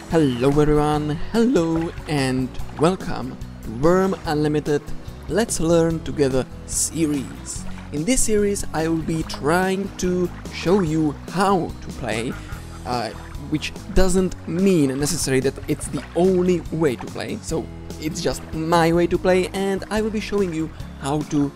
Hello everyone, hello and welcome to Wurm Unlimited Let's Learn Together series. In this series I will be trying to show you how to play, which doesn't mean necessarily that it's the only way to play, so it's just my way to play, and I will be showing you how to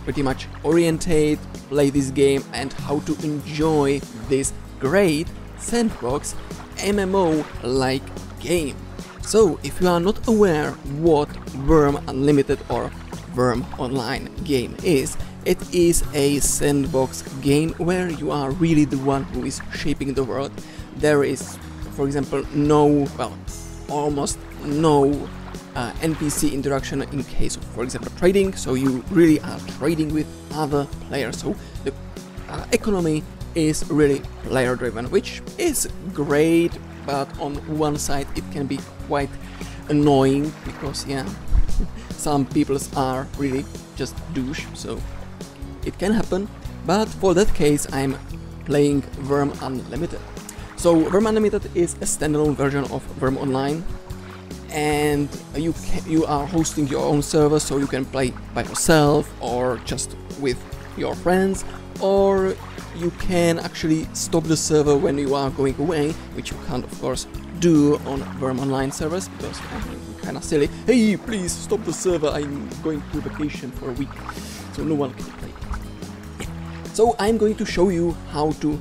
pretty much orientate, play this game, and how to enjoy this great sandbox MMO-like game. So, if you are not aware what Wurm Unlimited or Wurm Online game is, it is a sandbox game where you are really the one who is shaping the world. There is, for example, almost no NPC interaction in case of, for example, trading, so you really are trading with other players, so the economy is really player driven, which is great, but on one side it can be quite annoying because some people are really just douche, so it can happen. But for that case I'm playing Wurm Unlimited. So Wurm Unlimited is a standalone version of Wurm Online, and you are hosting your own server, so you can play by yourself or just with your friends, or you can actually stop the server when you are going away, which you can't of course do on Wurm Online servers because it's kinda silly. Hey, please stop the server, I'm going to vacation for a week, so no one can play. So I'm going to show you how to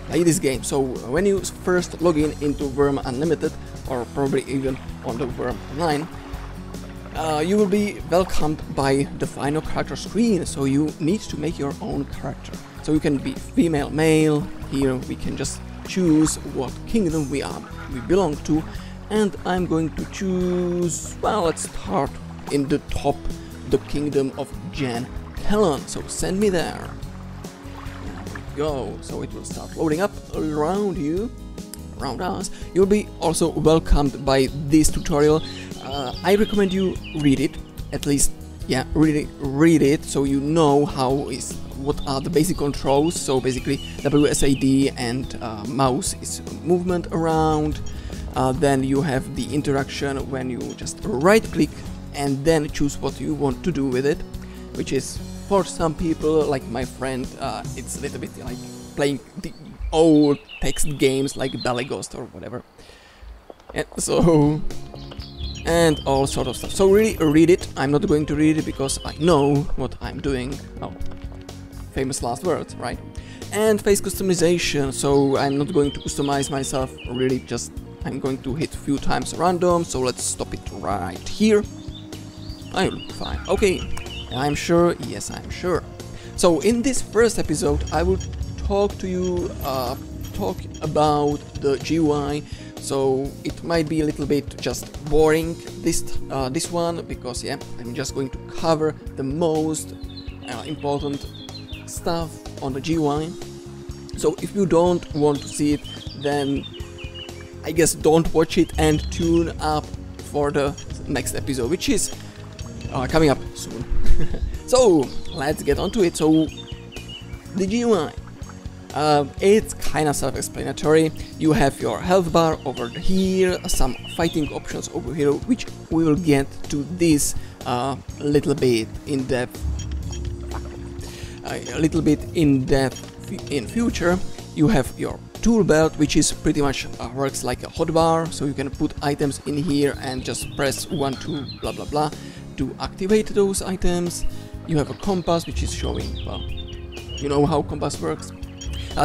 play this game. So when you first log in into Wurm Unlimited, or probably even on the Wurm Online, you will be welcomed by the final character screen, so you need to make your own character. So you can be female, male. Here we can just choose what kingdom we belong to, and I'm going to choose, well, let's start in the top, the kingdom of Jan Kellen. So send me there. There we go. So it will start loading up around you, around us. You'll be also welcomed by this tutorial. I recommend you read it, at least, really read it, so you know what are the basic controls. So basically WSAD and mouse is movement around. Then you have the interaction when you just right click and then choose what you want to do with it, which is, for some people like my friend, it's a little bit like playing the old text games like Ballet Ghost or whatever, and all sort of stuff. So really read it. I'm not going to read it because I know what I'm doing. Oh, famous last words, right? And face customization, so I'm not going to customize myself, really, just I'm going to hit a few times random. So let's stop it right here. I look fine. Okay, I'm sure. Yes, I'm sure. So in this first episode I will talk to you about the GUI. So it might be a little bit just boring, this one, because I'm just going to cover the most important stuff on the GUI. So if you don't want to see it, then I guess don't watch it and tune up for the next episode, which is coming up soon. So let's get on to it. So the GUI. It's kind of self-explanatory. You have your health bar over here, some fighting options over here, which we will get to this little bit in depth in future. You have your tool belt, which is pretty much works like a hotbar, so you can put items in here and just press 1, 2, blah blah blah to activate those items. You have a compass, which is showing, well, you know how compass works.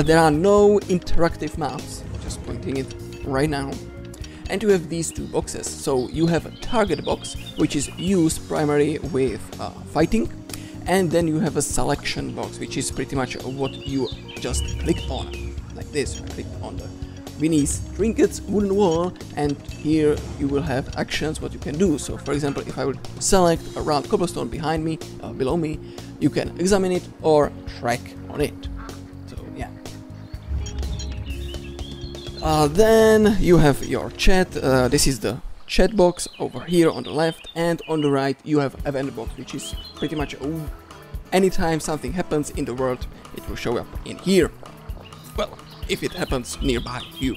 There are no interactive maps, just pointing it right now. And you have these two boxes. So you have a target box, which is used primarily with fighting, and then you have a selection box, which is pretty much what you just clicked on, like this. I clicked on the Winnie's Trinkets wooden wall, and here you will have actions what you can do. So for example, if I would select a round cobblestone behind me, below me, you can examine it or track on it. Then you have your chat. This is the chat box over here on the left, and on the right you have event box, which is pretty much anytime something happens in the world, it will show up in here. Well, if it happens nearby you.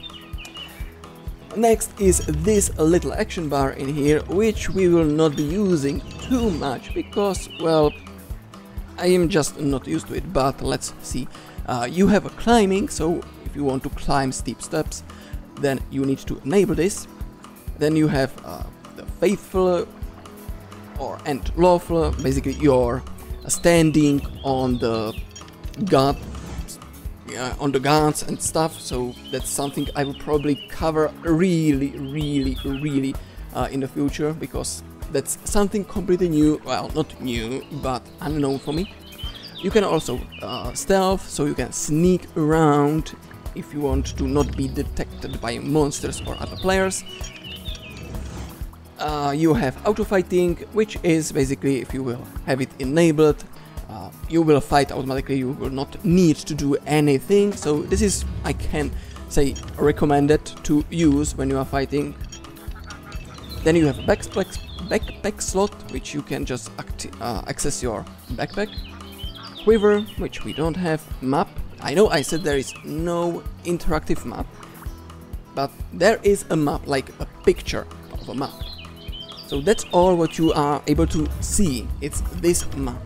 Next is this little action bar in here, which we will not be using too much because, well, I am just not used to it, but let's see. You have a climbing, so if you want to climb steep steps, then you need to enable this. Then you have the faithful and lawful, basically you're standing on the guards and stuff, so that's something I will probably cover really in the future, because that's something completely new, well, not new, but unknown for me. You can also stealth, so you can sneak around if you want to not be detected by monsters or other players. You have auto fighting, which is basically, if you will have it enabled, you will fight automatically, you will not need to do anything. So this is, I can say, recommended to use when you are fighting. Then you have a backpack slot, which you can just access your backpack. Quiver, which we don't have. Map. I know I said there is no interactive map, but there is a map, like a picture of a map. So that's all what you are able to see, it's this map.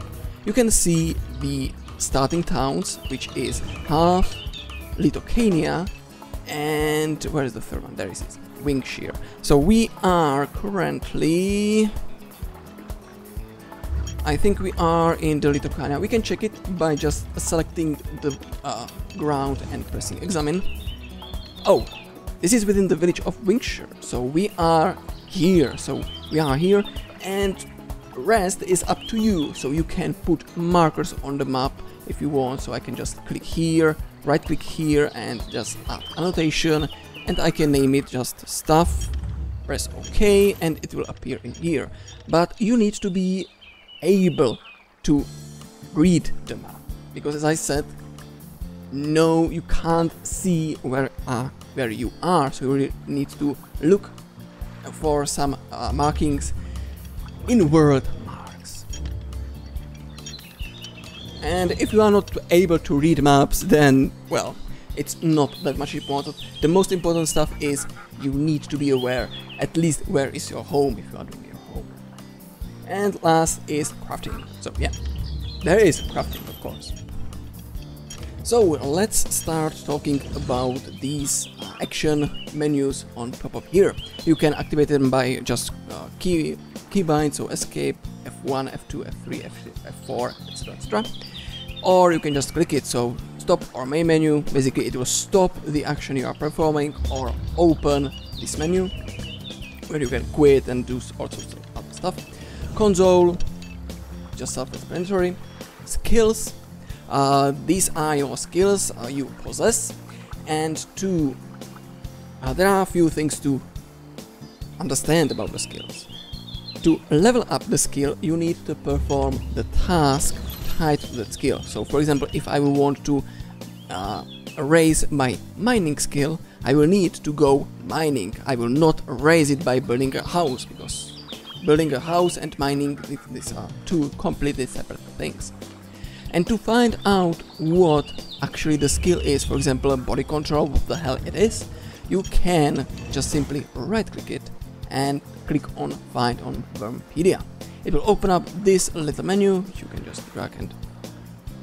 You can see the starting towns, which is Half, Litokania, and where is the third one? There it is, Wingshire. So we are currently, I think we are in the Litokania. We can check it by just selecting the ground and pressing examine. Oh, this is within the village of Wingshire, so we are here. And rest is up to you, so you can put markers on the map if you want. So I can just click here, right click here and just add annotation, and I can name it just stuff, press OK, and it will appear in here. But you need to be able to read the map, because as I said, no, you can't see where you are, so you really need to look for some markings in word marks. And if you are not able to read maps, then, well, it's not that much important. The most important stuff is you need to be aware at least where is your home if you are doing your home. And last is crafting. So yeah, there is crafting, of course. So let's start talking about these action menus on top of here. You can activate them by just keybind, so escape, F1, F2, F3, F4, etc, etc. Or you can just click it, so stop or main menu. Basically it will stop the action you are performing, or open this menu where you can quit and do all sorts of other stuff. Console, just self-explanatory. Skills, these are your skills you possess, and there are a few things to understand about the skills. To level up the skill, you need to perform the task tied to that skill. So for example, if I will want to raise my mining skill, I will need to go mining. I will not raise it by building a house, because building a house and mining, these are two completely separate things. And to find out what actually the skill is, for example, body control, what the hell it is, you can just simply right click it and click on find on Wurmpedia. It will open up this little menu, which you can just drag and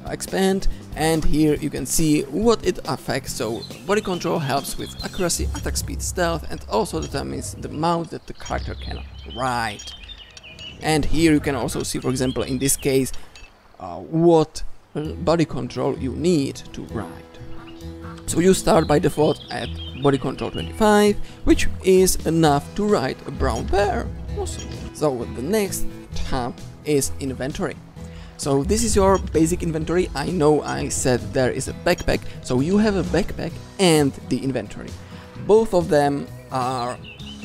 expand, and here you can see what it affects. So body control helps with accuracy, attack speed, stealth, and also determines the amount that the character can ride. And here you can also see, for example, in this case, what body control you need to ride. So you start by default at body control 25, which is enough to ride a brown bear. Awesome. So the next tab is inventory. So this is your basic inventory. I know I said there is a backpack, so you have a backpack and the inventory. Both of them are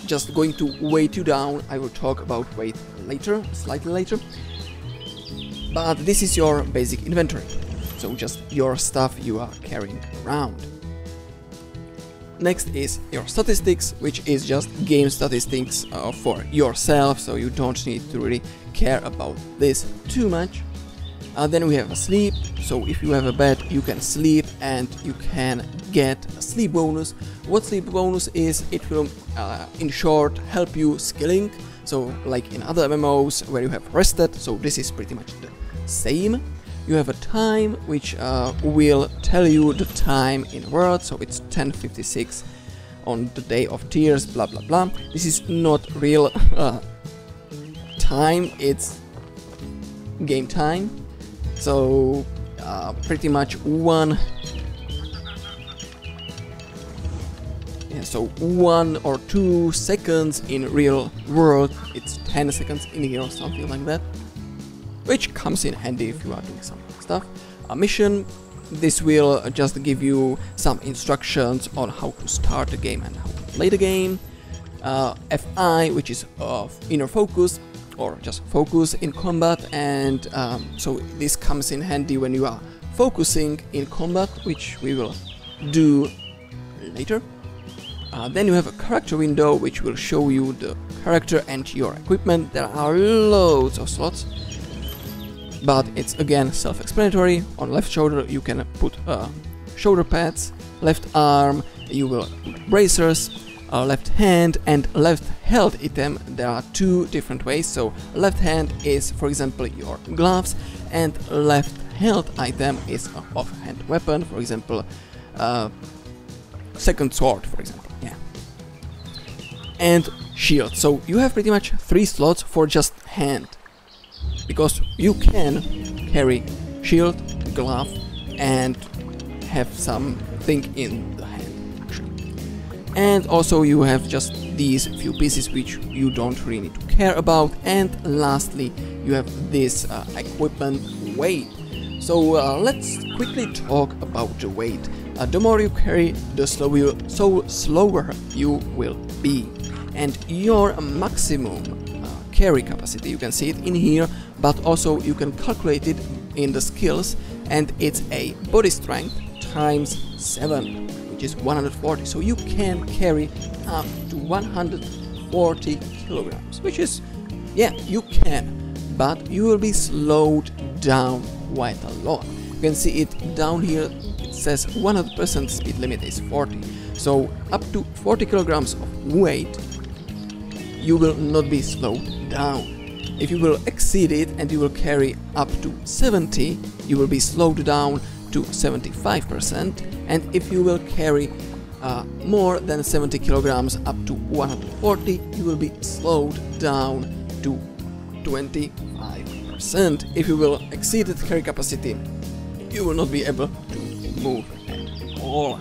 just going to weight you down. I will talk about weight later, slightly later. But this is your basic inventory, so just your stuff you are carrying around. Next is your statistics, which is just game statistics for yourself, so you don't need to really care about this too much. Then we have a sleep, so if you have a bed you can sleep and you can get a sleep bonus. What sleep bonus is, it will in short help you skilling, so like in other MMOs where you have rested, so this is pretty much the same. You have a time which will tell you the time in words, so it's 10:56 on the day of tears, blah blah blah. This is not real time, it's game time. So pretty much one so 1 or 2 seconds in real world, it's 10 seconds in here or something like that, which comes in handy if you are doing some stuff. A mission, this will just give you some instructions on how to start the game and how to play the game. FI, which is inner focus, or just focus in combat, and so this comes in handy when you are focusing in combat, which we will do later. Then you have a character window which will show you the character and your equipment. There are loads of slots, but it's again self-explanatory. On left shoulder you can put shoulder pads, left arm you will put bracers, left hand and left held item. There are 2 different ways, so left hand is for example your gloves, and left held item is an offhand weapon, for example second sword, for example, yeah. And shield, so you have pretty much 3 slots for just hand, because you can carry shield, glove and have something in the hand actually. And also you have just these few pieces which you don't really need to care about. And lastly you have this equipment weight. So let's quickly talk about the weight. The more you carry, the slower you will be. And your maximum carry capacity, you can see it in here, but also you can calculate it in the skills, and it's a body strength times 7, which is 140. So you can carry up to 140 kilograms, which is, yeah, you can, but you will be slowed down quite a lot. You can see it down here, it says 100% speed limit is 40. So up to 40 kilograms of weight, you will not be slowed down. If you will exceed it and you will carry up to 70, you will be slowed down to 75%. And if you will carry more than 70 kilograms up to 140, you will be slowed down to 25%. If you will exceed the carry capacity, you will not be able to move at all.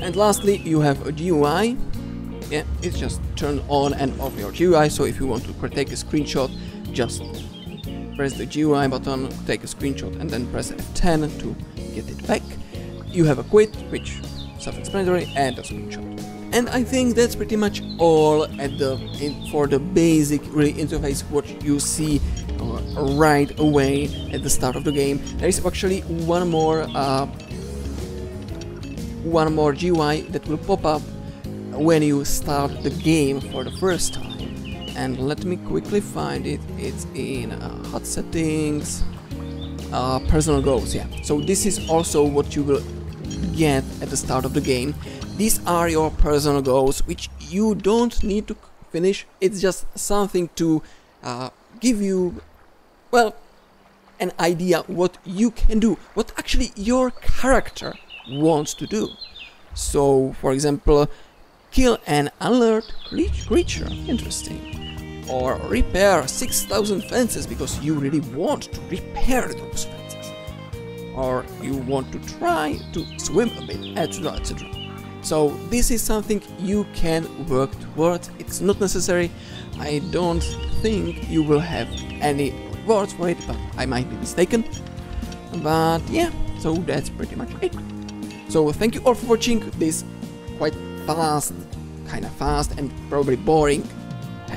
And lastly, you have a GUI. Yeah, it's just turn on and off your GUI, so if you want to take a screenshot, just press the GUI button, take a screenshot and then press F10 to get it back. You have a quit, which is self-explanatory, and a screenshot. And I think that's pretty much all at for the basic really interface what you see right away at the start of the game. There is actually one more GUI that will pop up when you start the game for the first time, and let me quickly find it. It's in HUD settings, personal goals, yeah. So this is also what you will get at the start of the game. These are your personal goals, which you don't need to finish. It's just something to give you, well, an idea what you can do, what actually your character wants to do. So for example, kill an alert creature, interesting. Or repair 6,000 fences, because you really want to repair those fences. Or you want to try to swim a bit, etc, etc. So this is something you can work towards. It's not necessary. I don't think you will have any rewards for it, but I might be mistaken. But yeah, so that's pretty much it. So thank you all for watching this quite kind of fast and probably boring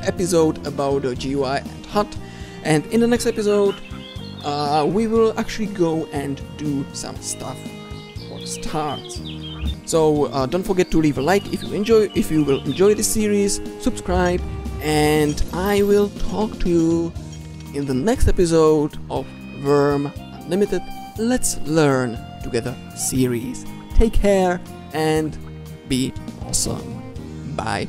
episode about the GUI and HUD. And in the next episode we will actually go and do some stuff for the start. So don't forget to leave a like if you will enjoy this series, subscribe, and I will talk to you in the next episode of Wurm Unlimited Let's Learn Together series. Take care and be awesome. Bye.